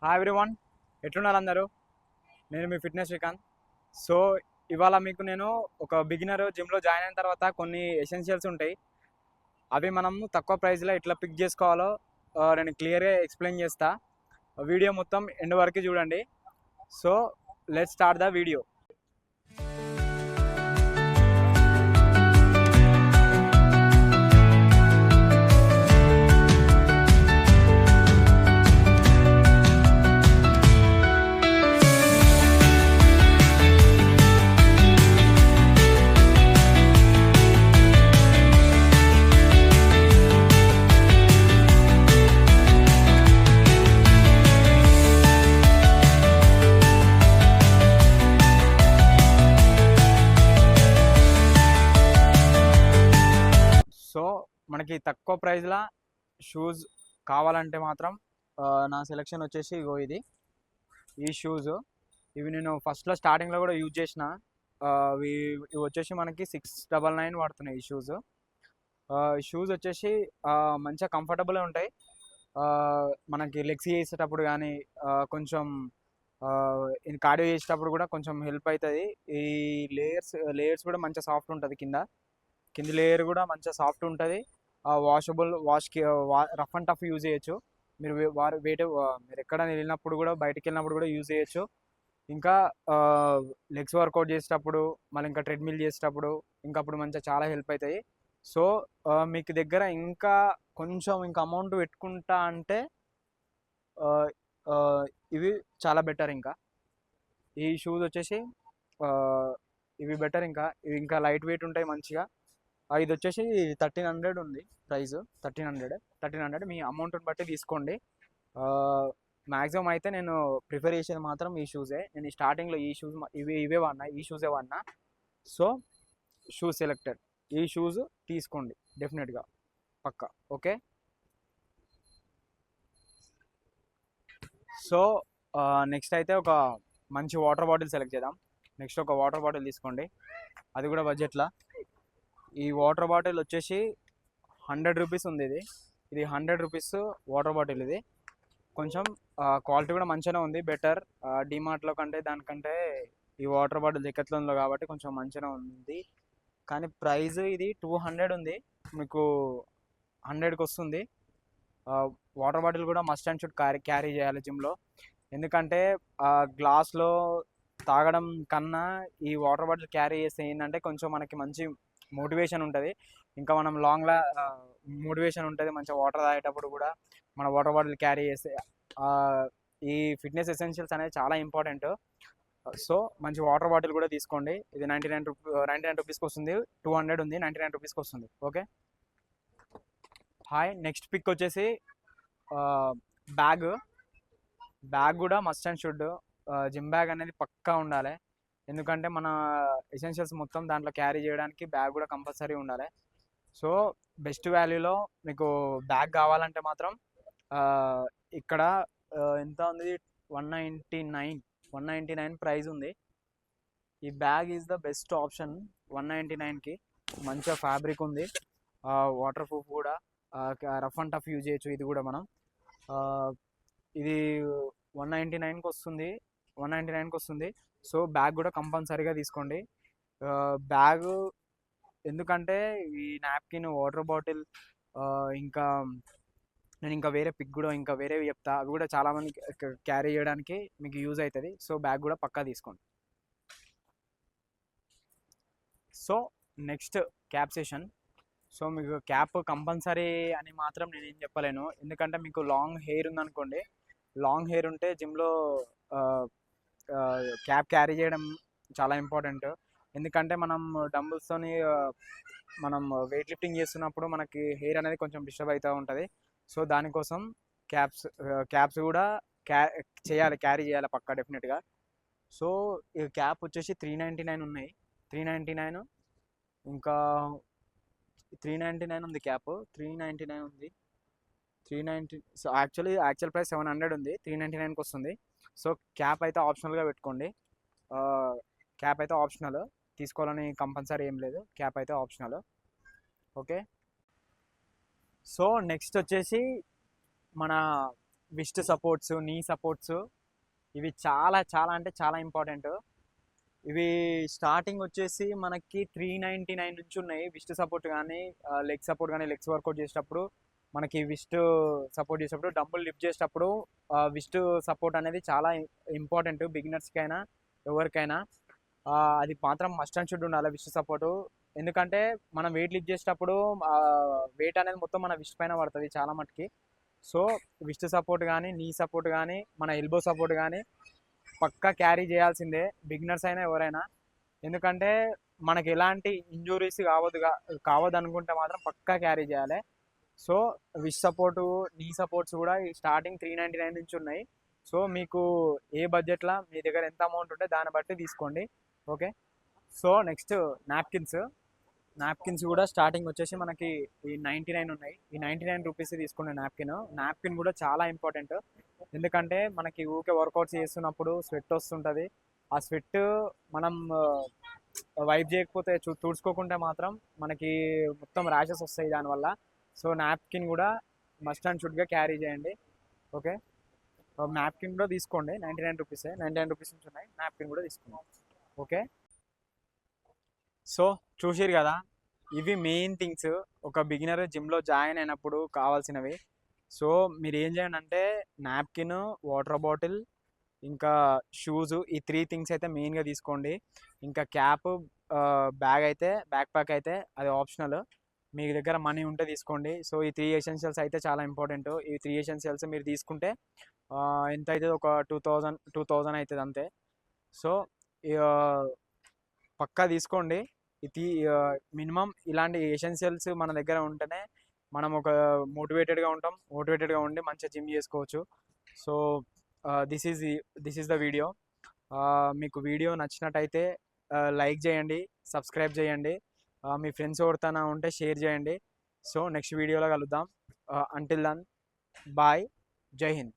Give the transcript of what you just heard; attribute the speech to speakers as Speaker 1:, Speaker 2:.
Speaker 1: Hi everyone, ఎట్లున్నారు అందరూ? నేను మీ ఫిట్నెస్ శ్రీకాంత్. సో ఇవాళ మీకు నేను ఒక బిగినర్ జిమ్లో జాయిన్ అయిన తర్వాత కొన్ని ఎసెన్షియల్స్ ఉంటాయి, అవి మనం తక్కువ ప్రైస్లో ఎట్లా పిక్ చేసుకోవాలో నేను క్లియర్గా ఎక్స్ప్లెయిన్ చేస్తా. వీడియో మొత్తం ఎండ్ వరకు చూడండి. So let's start the video. So మనకి తక్కువ ప్రైస్లో షూస్ కావాలంటే మాత్రం నా సెలెక్షన్ వచ్చేసి ఇగో ఈ షూస్. ఇవి నేను ఫస్ట్లో స్టార్టింగ్లో కూడా యూజ్ చేసిన. ఇవి వచ్చేసి మనకి 699 పడుతున్నాయి ఈ షూస్. షూస్ వచ్చేసి మంచిగా కంఫర్టబుల్గా ఉంటాయి. మనకి లెగ్స్ చేసేటప్పుడు కానీ కొంచెం కార్డియో చేసేటప్పుడు కూడా కొంచెం హెల్ప్ అవుతుంది. ఈ లేయర్స్ కూడా మంచిగా సాఫ్ట్ ఉంటుంది. కింది లేయర్ కూడా మంచిగా సాఫ్ట్ ఉంటుంది. Washable, rough and tough use చేయొచ్చు. మీరు మీరు ఎక్కడ వెళ్ళినప్పుడు కూడా, బయటికి వెళ్ళినప్పుడు కూడా యూజ్ చేయొచ్చు. ఇంకా లెగ్స్ వర్కౌట్ చేసేటప్పుడు, మళ్ళీ ఇంకా ట్రెడ్మిల్ చేసేటప్పుడు ఇంకా అప్పుడు మంచిగా చాలా హెల్ప్ అవుతాయి. సో మీకు దగ్గర ఇంకా కొంచెం ఇంకా అమౌంట్ పెట్టుకుంటా అంటే ఇవి చాలా బెటర్. ఇంకా ఈ షూస్ వచ్చేసి ఇవి బెటర్. ఇవి ఇంకా లైట్ వెయిట్ ఉంటాయి మంచిగా. ఇది వచ్చేసి 1300 ఉంది ప్రైస్. 1300 మీ అమౌంట్ని బట్టి తీసుకోండి. మ్యాక్సిమం అయితే నేను ప్రిఫర్ చేసేది మాత్రం ఈ షూసే. నేను స్టార్టింగ్లో ఈ షూస్ ఇవే వాడినా, ఈ షూసే వాడినా. సో షూస్ సెలెక్టెడ్, ఈ షూస్ తీసుకోండి డెఫినెట్గా, పక్కా. ఓకే, సో నెక్స్ట్ అయితే ఒక మంచి వాటర్ బాటిల్ సెలెక్ట్ చేద్దాం. నెక్స్ట్ ఒక వాటర్ బాటిల్ తీసుకోండి, అది కూడా బడ్జెట్లో. ఈ వాటర్ బాటిల్ వచ్చేసి 100 రూపీస్ ఉంది. ఇది 100 రూపీస్ వాటర్ బాటిల్. ఇది కొంచెం క్వాలిటీ కూడా మంచిగానే ఉంది, బెటర్. డిమార్ట్లో కంటే దానికంటే ఈ వాటర్ బాటిల్ డెకాథ్లాన్లో కాబట్టి కొంచెం మంచిగానే ఉంది. కానీ ప్రైస్ ఇది 200 ఉంది, మీకు 100కి వస్తుంది. వాటర్ బాటిల్ కూడా మస్ట్ అండ్ షుడ్ క్యారీ చేయాలి జిమ్లో. ఎందుకంటే గ్లాస్లో తాగడం కన్నా ఈ వాటర్ బాటిల్ క్యారీ చేస్తే ఏంటంటే కొంచెం మనకి మంచి మోటివేషన్ ఉంటుంది. ఇంకా మనం లాంగ్లా మోటివేషన్ ఉంటుంది మంచిగా వాటర్ తాగేటప్పుడు కూడా. మన వాటర్ బాటిల్ క్యారీ చేస్తే ఈ ఫిట్నెస్ ఎసెన్షియల్స్ అనేది చాలా ఇంపార్టెంట్. సో మంచి వాటర్ బాటిల్ కూడా తీసుకోండి. ఇది 99 రూపీస్కి వస్తుంది. 200 ఉంది, 99 రూపీస్కి వస్తుంది. Okay, hi. నెక్స్ట్ పిక్ వచ్చేసి బ్యాగ్ కూడా must and should. Gym bag అనేది పక్కా ఉండాలి. ఎందుకంటే మన ఎసెన్షియల్స్ మొత్తం దాంట్లో క్యారీ చేయడానికి బ్యాగ్ కూడా కంపల్సరీ ఉండాలి. సో బెస్ట్ వాల్యూలో మీకు బ్యాగ్ కావాలంటే మాత్రం ఇక్కడ ఎంత ఉంది, 199 ప్రైస్ ఉంది. ఈ bag is the best option 199కి. మంచిగా ఫ్యాబ్రిక్ ఉంది, వాటర్ ప్రూఫ్ కూడా, రఫ్ అండ్ టఫ్ యూజ్ చేయొచ్చు. ఇది కూడా మనం ఇది 199కి వస్తుంది. సో బ్యాగ్ కూడా కంపల్సరీగా తీసుకోండి. బ్యాగ్ ఎందుకంటే ఈ నాప్కిన్, వాటర్ బాటిల్, ఇంకా నేను ఇంకా వేరే పిక్ కూడా ఇంకా వేరేవి చెప్తా, అవి కూడా చాలామంది క్యారీ చేయడానికి మీకు యూజ్ అవుతుంది. సో బ్యాగ్ కూడా పక్కా తీసుకోండి. So next cap session. So మీకు క్యాప్ కంపల్సరీ అని మాత్రం నేనేం చెప్పలేను. ఎందుకంటే మీకు లాంగ్ హెయిర్ ఉందనుకోండి, లాంగ్ హెయిర్ ఉంటే జిమ్లో క్యాప్ క్యారీ చేయడం చాలా ఇంపార్టెంట్. ఎందుకంటే మనం డంబుల్స్తోని మనం వెయిట్ లిఫ్టింగ్ చేస్తున్నప్పుడు మనకి హెయిర్ అనేది కొంచెం డిస్టర్బ్ అవుతూ ఉంటుంది. సో దానికోసం క్యాప్స్ కూడా క్యారీ చేయాలి పక్కా, డెఫినెట్గా. సో ఈ క్యాప్ వచ్చేసి 399 ఉన్నాయి. 399 ఇంకా 399 ఉంది క్యాప్. 399 ఉంది. 390. సో యాక్చువల్ ప్రైస్ 700 ఉంది, 399కి వస్తుంది. సో క్యాప్ అయితే ఆప్షనల్గా పెట్టుకోండి. క్యాప్ అయితే ఆప్షనల్, తీసుకోవాలని కంపల్సరీ ఏం లేదు, క్యాప్ అయితే ఆప్షనల్. ఓకే, సో నెక్స్ట్ వచ్చేసి మన విస్ట్ సపోర్ట్స్, నీ సపోర్ట్స్, ఇవి చాలా చాలా అంటే చాలా ఇంపార్టెంట్. ఇవి స్టార్టింగ్ వచ్చేసి మనకి 399 నుంచి ఉన్నాయి. విస్ట్ సపోర్ట్ కానీ లెగ్ సపోర్ట్ కానీ, లెగ్స్ వర్కౌట్ చేసేటప్పుడు మనకి విస్ట్ సపోర్ట్ చేసేటప్పుడు, డంబుల్ లిఫ్ట్ చేసేటప్పుడు విస్ట్ సపోర్ట్ అనేది చాలా ఇంపార్టెంట్ బిగినర్స్కి అయినా ఎవరికైనా. అది మాత్రం మస్ట్ అండ్ షుడ్ ఉండాలి విస్ట్ సపోర్టు. ఎందుకంటే మనం వెయిట్ లిఫ్ట్ చేసేటప్పుడు వెయిట్ అనేది మొత్తం మన విస్ట్ పైన పడుతుంది చాలా మటుకి. సో విస్ట్ సపోర్ట్ కానీ, నీ సపోర్ట్ కానీ, మన ఎల్బో సపోర్ట్ కానీ పక్కా క్యారీ చేయాల్సిందే బిగినర్స్ అయినా ఎవరైనా. ఎందుకంటే మనకి ఎలాంటి ఇంజురీస్ కావద్దు అనుకుంటే మాత్రం పక్కా క్యారీ చేయాలి. సో విస్ట్ సపోర్టు, నీ సపోర్ట్స్ కూడా స్టార్టింగ్ 399 నుంచి ఉన్నాయి. సో మీకు ఏ బడ్జెట్లో మీ దగ్గర ఎంత అమౌంట్ ఉంటే దాన్ని బట్టి తీసుకోండి. ఓకే. సో నెక్స్ట్ నాప్కిన్స్ కూడా స్టార్టింగ్ వచ్చేసి మనకి ఈ 99 ఉన్నాయి. ఈ 99 రూపీస్ తీసుకునే నాప్కిన్ కూడా చాలా ఇంపార్టెంట్. ఎందుకంటే మనకి ఊకే వర్కౌట్స్ చేస్తున్నప్పుడు స్వెట్ వస్తుంటుంది. ఆ స్వెట్ మనం వైప్ చేయకపోతే తుడుచుకోకుంటే మాత్రం మనకి మొత్తం ర్యాషెస్ వస్తాయి దానివల్ల. సో నాప్కిన్ కూడా మస్ట్ అండ్ షుడ్గా క్యారీ చేయండి. ఓకే. నాప్కిన్ కూడా తీసుకోండి. 99 రూపీసే, 99 రూపీస్ నుంచి ఉన్నాయి. నాప్కిన్ కూడా తీసుకోండి. ఓకే. సో చూసిరు కదా, ఇవి మెయిన్ థింగ్స్ ఒక బిగినర్ జిమ్లో జాయిన్ అయినప్పుడు కావాల్సినవి. సో మీరు ఏం చేయండి అంటే నాప్కిన్, వాటర్ బాటిల్, ఇంకా షూస్, ఈ 3 థింగ్స్ అయితే మెయిన్గా తీసుకోండి. ఇంకా క్యాప్, బ్యాక్ ప్యాక్ అయితే అది ఆప్షనల్, మీ దగ్గర మనీ ఉంటే తీసుకోండి. సో ఈ 3 ఎసెన్షియల్స్ అయితే చాలా ఇంపార్టెంట్. ఈ 3 ఎసెన్షియల్స్ మీరు తీసుకుంటే ఎంత అవుతుంది, ఒక 2000 అవుతుంది అంతే. సో పక్కా తీసుకోండి. ఇది మినిమం ఇలాంటి ఎసెన్షియల్స్ మన దగ్గర ఉంటేనే మనం ఒక మోటివేటెడ్గా ఉండి మంచిగా జిమ్ చేసుకోవచ్చు. So this is the video. మీకు వీడియో నచ్చినట్టయితే లైక్ చేయండి, సబ్స్క్రైబ్ చేయండి, మీ ఫ్రెండ్స్ ఎవరితోనా ఉంటే షేర్ చేయండి. సో నెక్స్ట్ వీడియోలో కలుద్దాం. అంటిల్ దన్, బాయ్, జై హింద్.